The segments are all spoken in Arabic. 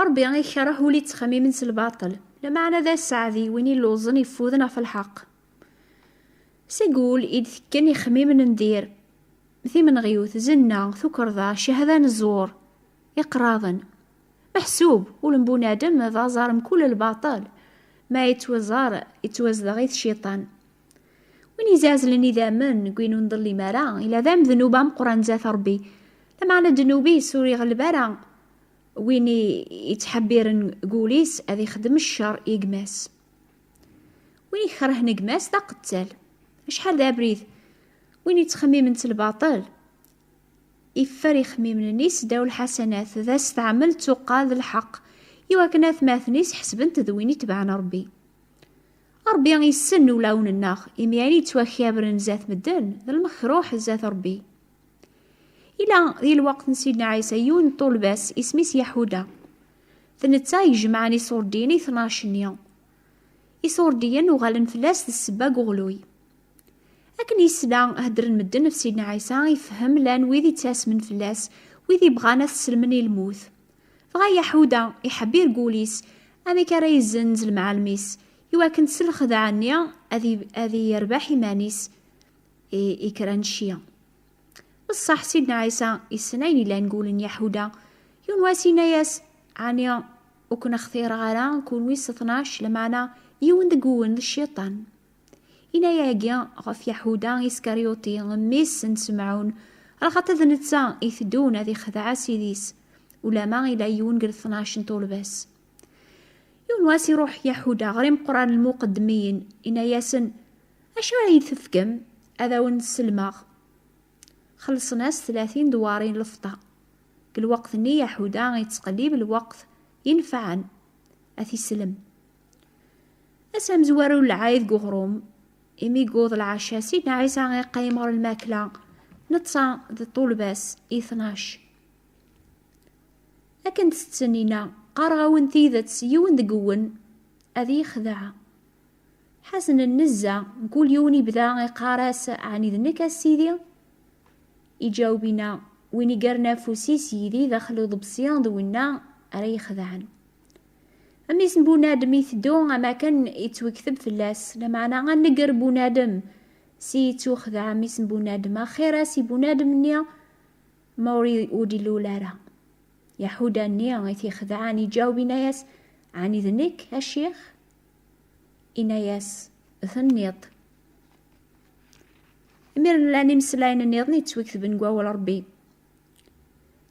ربي يكره ولي تخميم الباطل، لمعنى ذا السعدي وين يلوزن يفوذنا في الحق. سيقول إذ كان يخميم ندير مثي من غيوث زنا ثكرضا شهدان الزور إقراضا محسوب ولنبونادم ذا زارم كل الباطل ما يتوزر غيث الشيطان. وين يزازلني ذا من قوينو نضلي مرا إلا ذا مذنوبا مقران ذات ربي، لمعنى دنوبي سوري غلبارا وين يتحبير قوليس أذي خدم الشر يقماس، وين يكره نقماس دا قتال. شحال ذا بريد وين يتخمي من الباطل يفر يخمي من النيس داو الحسنات ذا استعمل تقال الحق يواكناث ماثنيس حسبنت ذوين يتبعنا ربي يسن ولاون الناخ إمياني تواخيابر زات مدن ذا المخروح زات ربي. إلى ذي الوقت نسيدنا عيسى يون طول باس اسميس يحودا ثنتا يجمعني صورديني 12 يوم يصورديا وغالن فلاس السباق غلوي. لكن يسلا هدر مدن في سيدنا عيسى يفهم لان ويذي تاس من فلاس ويذي بغانا تسلمني الموت. فغا يحودا يحبير قوليس أمي كرا يزنزل مع الميس يواكن تسلخ ذا عنيا أذي يرباح يمانيس إكران شيا. بصح سيدنا عيسى يسنين إلا نقول يحودا يون واسينا ياس عنيا وكنا خثير غالا نكون ويس 12 لمعنا يون دقون الشيطان. إنا ياقيا غف يحودا إسكاريوتي غميس نسمعون رخط ذنتسا يثدون هذي خدعا سيديس ولا ما إلا يون قل 12 طول بس. يون واسي روح يحودا غريم قرآن المقدمين إنا ياسن أشو يثفكم هذا ونسلماغ خلص ناس 30 دوارين لفطا كل وقت ني يحودا يتقليب الوقت ينفعن أثي سلم أسام زوارو العايد قغروم إمي قوض العشاء سيدنا عيسى غيقيمر الماكلة نتصا ذي طول باس 12. لكن تستنينا قارغاون ثيذت يون دقون أذي خدعة حسن النزة نقول يوني بدا غيقاراس عني ذنك السيدي يجاوبنا وين يقرنا فوسي سيدي داخلو ضبسيان دوينا أري خدعان. أمي اسم بونادم يثدو أما كان يتوكثب في اللاس لمعنا غنقر بونادم سي توخذع أمي اسم بونادم خيرا سي بونادم نيا موري ودي لولارا يحودا نيا غيثي خدعاني جاوبنا ياس عني ذنك هالشيخ إنا ياس ثنيط أمير لاني مسلاين النيضني توكثب نقوى ربي.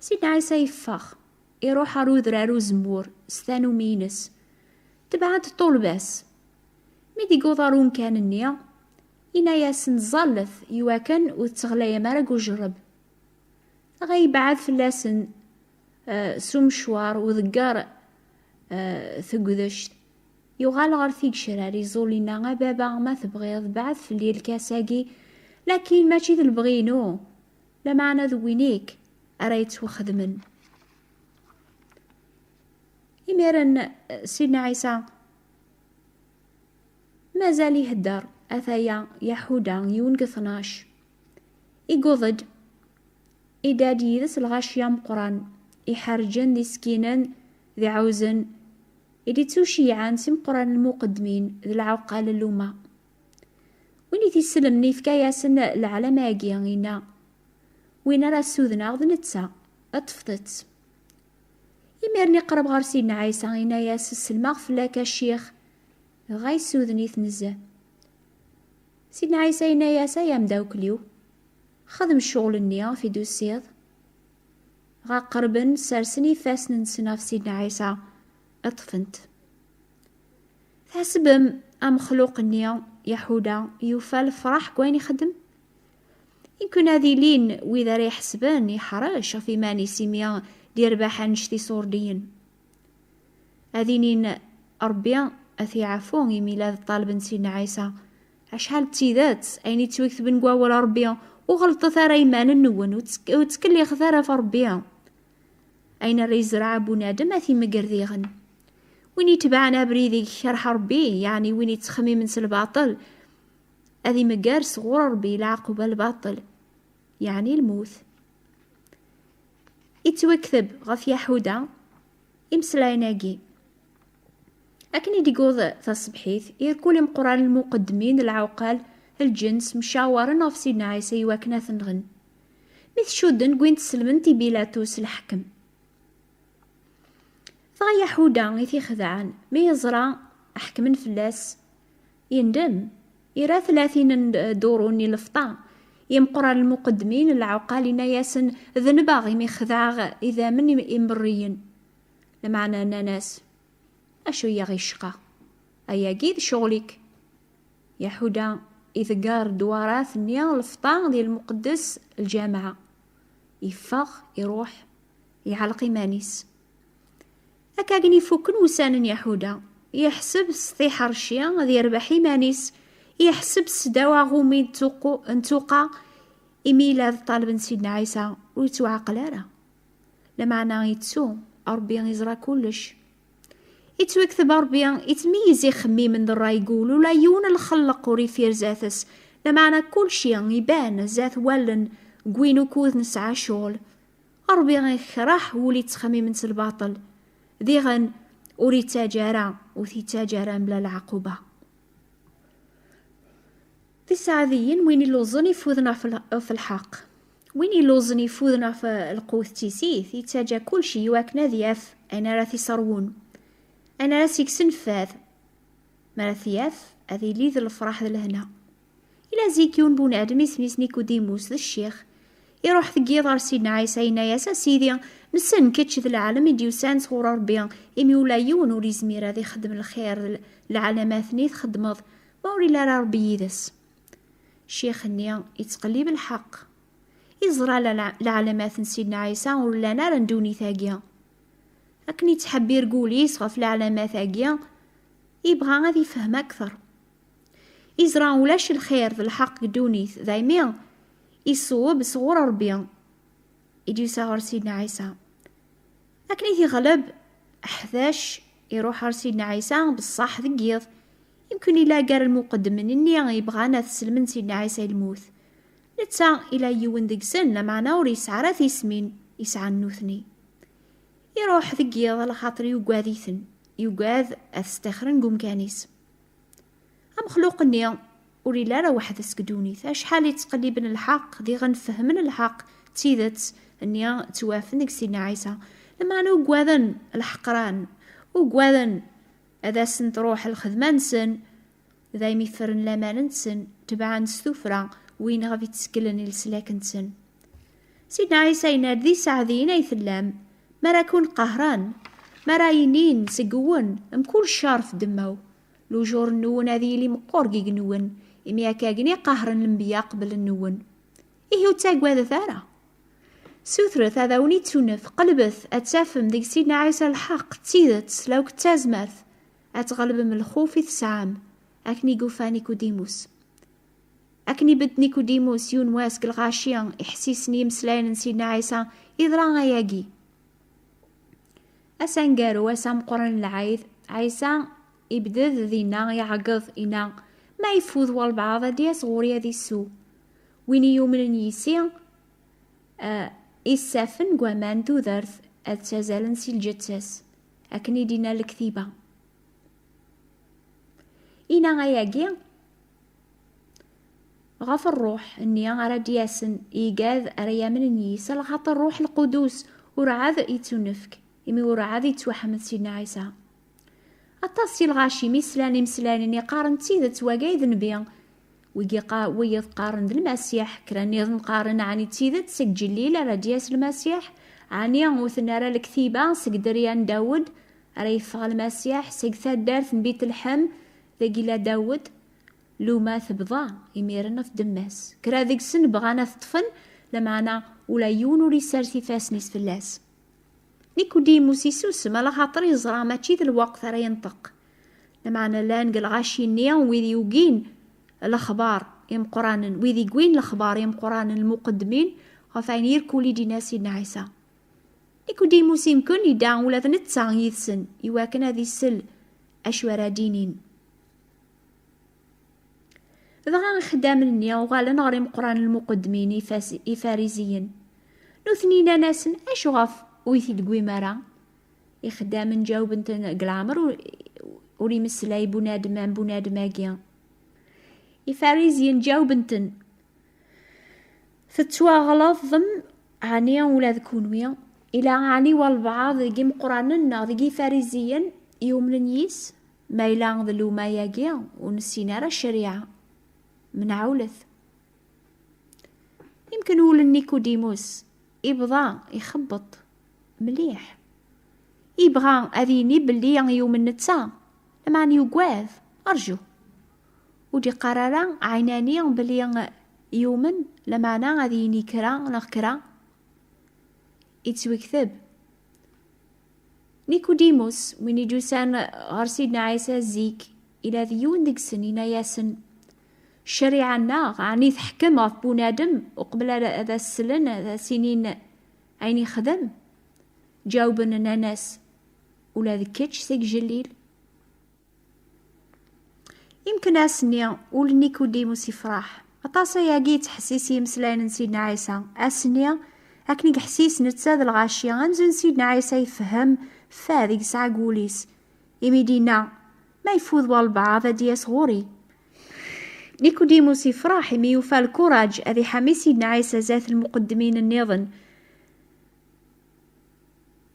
سيدنا عيسى يفاخ يروح أرود رارو زمور ستانو مينس تبعت طول باس ميدي قوضارون كان النيا إنا ياسن ظلث يواكن وتغلى مارق وجرب غيبعث في اللاسن سمشوار وذقار ثقذشت يغال غرثيق شراري زولينا بابا ما تبغيض بعث في الليل كاساقي لكن ماشي تلبغينو لمعنى ذوينيك أريت وخدمن. إميرا سيدنا عيسى ما زال يهدر أثايا يحودا يونق 12 يقوضد إدادي ذس الغاشية مقران يحرجن ذي سكينا ذي عوزن إدي توشيعان سم قران المقدمين ذي العوقال اللومة وين تسلم نيفكا ياسن العلم أجيانا وين راه سوذنا غض نتسا أطفطت يميرني قرب غار سيدنا عيسى غينا ياس السلماغ فلاك الشيخ غاي سوذني ثنزه سيدنا عيسى ينا ياسا يامداو كليو خدم الشغل النيا في دوسيض غا قربن سارسني فاسن نسنا في سيدنا عيسى أطفنت تحسبم مخلوق النيا يحودا يوفى الفرح كوين يخدم يمكن هذي لين وإذا راه يحسبن يحرش في ماني سيميا دير باحا نشتي صوردين هذينين أربيا أثي عفون يميلاد طالب سيدنا عيسى عشحال تيذات أيني توكث بنقوا ولا ربيا وغلطة ثارا يمان النون وتكلي خثارا في ربيا أين الريزرع بنادم أثي مقرذيغن وين يتبعنا بريدي شرح ربي يعني وين يتخمي من الباطل أذي مقار صغور ربي العقوبة الباطل يعني الموت يتوكثب غف يحودا إمسلايناكي أكني ديقوض تصبحيث يركول مقران المقدمين العوقال الجنس مشاورن في سيدنا عيسى يواكنا ثنغن مثل شودن قوين تسلمنتي بيلاتوس الحكم فغا يحودا غيثي خذعان ما يزرع أحكمن فلاس يندم إرا 30 دوروني لفطا يمقران المقدمين العوقالين ياسن ذنباغي ميخذع إذا من إمريين لمعنى ناس أشو يغيشقا أيا قيد شغلك يحودا إذا قار دوارات النيا الفطان ديال المقدس الجامعة يفاغ يروح يعلق مانيس أكاقني فوكن وسان يحودا يحسب سطيح رشيا غادي يربح مانيس يحسب سداوا غومي انتوقع إميلاد طالب سيدنا عيسى ويتوعقل راه لمعنى يتسو ربي يزرى كلش يتوكتب ربي يتميز يخمي من درا يقول ولا يون الخلق وريفير زاثس لمعنى كل شيء يبان زاث ولن قوينو كوذ نسعى شغل ربي يخرح ولي تخمي من الباطل ذي غن وري تاجارة وثي تاجارة بلا العقوبة ذي سعذيين وين يلوزن يفوذنا في الحق وين يلوزن يفوذنا في القوث تيسيث يتاجا كل شي يواكنا ذياف أنا راثي صرون أنا راسيك سنفاذ مراثياف هذه لي ذي الفرح ذي لهنا إلا زيكيون بون آدم يسميس نيكوديموس ذا الشيخ يروح ثقي دار سيدنا عيسى ياسا سيدي نسن كتش ذي العالم يديوسان صغور ربيا إمي ولا يون وري زمير هذي خدم الخير العالمات ثنيث خدمض ما وري لا ربي يدس الشيخ النيا يتقلب الحق يزرع العالمات سيدنا عيسى ولا نار ندوني ثاقيا لكن يتحب يرقول يصغف العلامات ثاقيا يبغى غادي يفهم أكثر يزرع ولاش الخير في الحق دونيث ذايميا يصوب صغور ربيا يجي يساغر سيدنا عيسى لكن يغلب أحذاش يروح سيدنا عيسى بالصح ذقيض يمكن إلا قال المقدم إني يبغانا تسلمن سيدنا عيسى الموت لتا إلا يون ذيك سن معنا وريسعى راث يسمين يسعى النوثني يروح ذقيض على خاطر يوقاذيثن يوقاذ أستخرن قوم كانيس مخلوق النيا وري لا راه واحد اسكدونيث شحال يتقلبن الحق دي غنفهمن الحق تيدت النيا توافن ديك سيدنا عيسى لما انا وقواذن الحقران وقواذن هذا سن تروح الخدمة نسن ذا يميفرن لامان نسن تبعا نستوفرا وين غادي تسكلن السلاك نسن سيدنا عيسى ينادي سعدين يثلام ما راكون قهران ما راينين سقون مكل شارف دماو لوجور النون هذه اللي مقورقي نون إمي كاقني قهرن الانبياء قبل النون إيهو تاقوا هذا ثارة سوثرث هذا وني تونف قلبث أتسافم ديك سيدنا عيسى الحق تيدت لو كتازمث أتغلب من الخوف تسعام أكني قوفا نيكوديموس أكني بد نيكوديموس يون واسك الغاشيان إحسيسني مسلاين سيدنا عيسى إذران غياقي أسانقارو أسام قرن العيد عيسى يبدذ ذينا يعقض إنا ما يفوذ والبعض دي صغوري هذي السو وين يومن يسي إسافن قوامان دو ذرث أتزالن سي الجتساس أكني دينا الكثيبة إنا غياقي غاف الروح إني غارا دياسن إيقاذ أريا من النيس لغاط الروح القدوس ورعاذ يتونفك إمي ورعاذ يتوحمد سيدنا عيسى أطاسي الغاشي مسلاني يقارن تيدت واقايد نبيا ويض قارن ذا المسيح كراني نقارن عني تيدت سك جليل على دياس المسيح عني غوثنا راه الكثيبة سك دريان داود ريفغ المسيح سك ثادارث بيت الحم ذاقي لا داود لو ما ثبضا يميرنا في دماس كرا ذيك سن بغانا تطفن لمعنا ولا يونو ريسارتي فاسنيس في اللاس نيكوديموس يسوس مالا خاطر يزرع ماشي ذا الوقت راه ينطق لمعنا لا نقل غاشي النيا ويذي يوقين الاخبار يم قران ويذي قوين الاخبار يم قران المقدمين غفاين يركو لي دينا سيدنا عيسى نيكوديموس يمكن يدعى ولا نتسع يثسن يواكن هذه السل اشوارا دينين ذا خدام النيا وغالا نغري قران المقدمين يفاريزيين نثنينا ناسن اش غف ويثي دقوي مرا يخدام نجاوب انت قلامر وري مسلاي بنادم يفاريزي نجاوب انت فتوا غلط ضم عني ولا ذكونويا الى عني والبعض ذي مقراننا ذي فاريزيا يوم يس ما إلا ذلو ما ياقيا ونسينا الشريعة من عولث. يمكن هو نيكوديموس يبغى يخبط مليح، يبغى أذيني باللي يوم النتسا لما يقواذ أرجو ودي قرارا عيناني باللي يومن لما أنا أذيني كرا يتوكثب. نيكوديموس وين يجوسان غير سيدنا عيسى زيك إلى ذيون ديك سنين ياسن الشريعة الناغ عني تحكم في بنادم وقبل هذا السلن هذا سنين عيني خدم جاوبنا ناس ولا ذكيتش سيك جليل. يمكن أسني ول نيكوديموس يفرح أطاسا ياقي تحسيسي مسلاين سيدنا عيسى أسني أكني حسيس نتساد الغاشية غنزن سيدنا عيسى يفهم فاذيك ساعة قوليس يميدينا ما يفوض والبعض ديا صغوري. نيكوديموس يفرح يمي يوفى الكوراج أذي حمي سيدنا عيسى ذات المقدمين النظن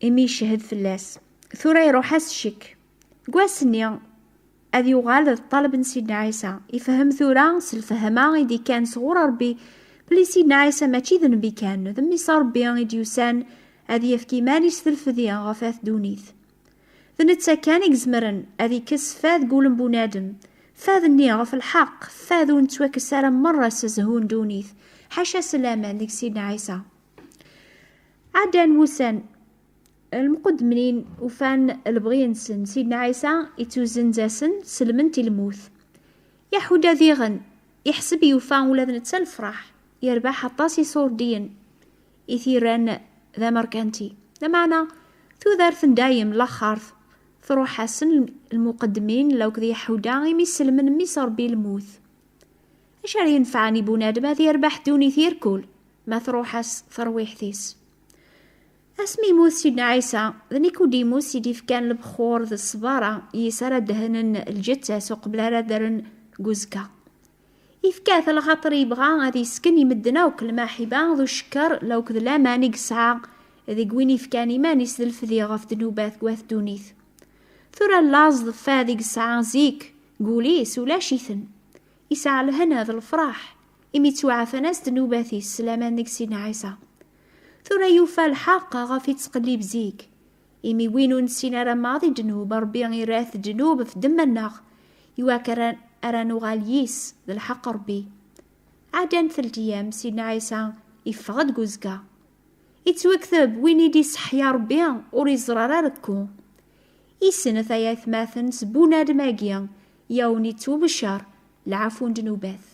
يمي يشهد في اللاس ثورا يروح الشك قواسني أذي يغالط طلب سيدنا عيسى يفهم ثورا سلفهما يدي كان صغور ربي بلي سيدنا عيسى ماشي ذنبي كان ذمي صار بي يدي يسان أذي يفكي ماني سلفذيا غفاث دونيث ذنتسا كان يزمرن أذي كس فاذ قولن بنادم فاذ النيغ في الحق فاذ ونتواك السارة مرة سزهون دونيث حاشا سلامة ديك سيدنا عيسى. عدان موسان المقدمين وفان البغينسن سيدنا عيسى يتوزن زاسن سلمنتي الموث يحودا ذيغن يحسب يوفان ولا ذنتسا الفرح يربح الطاسي صوردين يثيران ذا مركانتي ذا معنى ثو ذارث دايم لاخارث ثروح حسن المقدمين لو كذي حودا يمسل من ميسر بي الموث اشار ينفعني بنادم هذي يربح دوني ثيركول ما ثروحس ثرويح ثيس. اسمي موث سيدنا عيسى ذا نيكوديموس يديف كان البخور ذا الصبارة يسار دهن الجتاس وقبل هذا قزكا يفكاث الخطر يبغى غادي يسكن يمدنا وكل ما حبا ذو الشكر لو كذ لا ماني قسعا ذي قويني فكاني ماني سلف ذي غف ذنوبات قواث دونيث ثورا اللاز ضفا ذي قسعا زيك قوليس ولا شيثن يسعى لهنا ذا الفرح إمي توعى ناس ذنوباتي السلامان ديك سيدنا عيسى ثورا يوفى الحق غافي تقليب زيك إمي وينو نسينا رماضي جنوب ربي غيراث جنوب في دم الناغ يواكران أرانو غاليس ذا الحق ربي. عادان ثلث أيام سيدنا عيسى يفغد قزكا يتوكثب وين يدي صحيا ربي وري زرارا ركو يسنة ثياث ماثن سبونا دماقيا يوني توب الشار العفو جنوباث.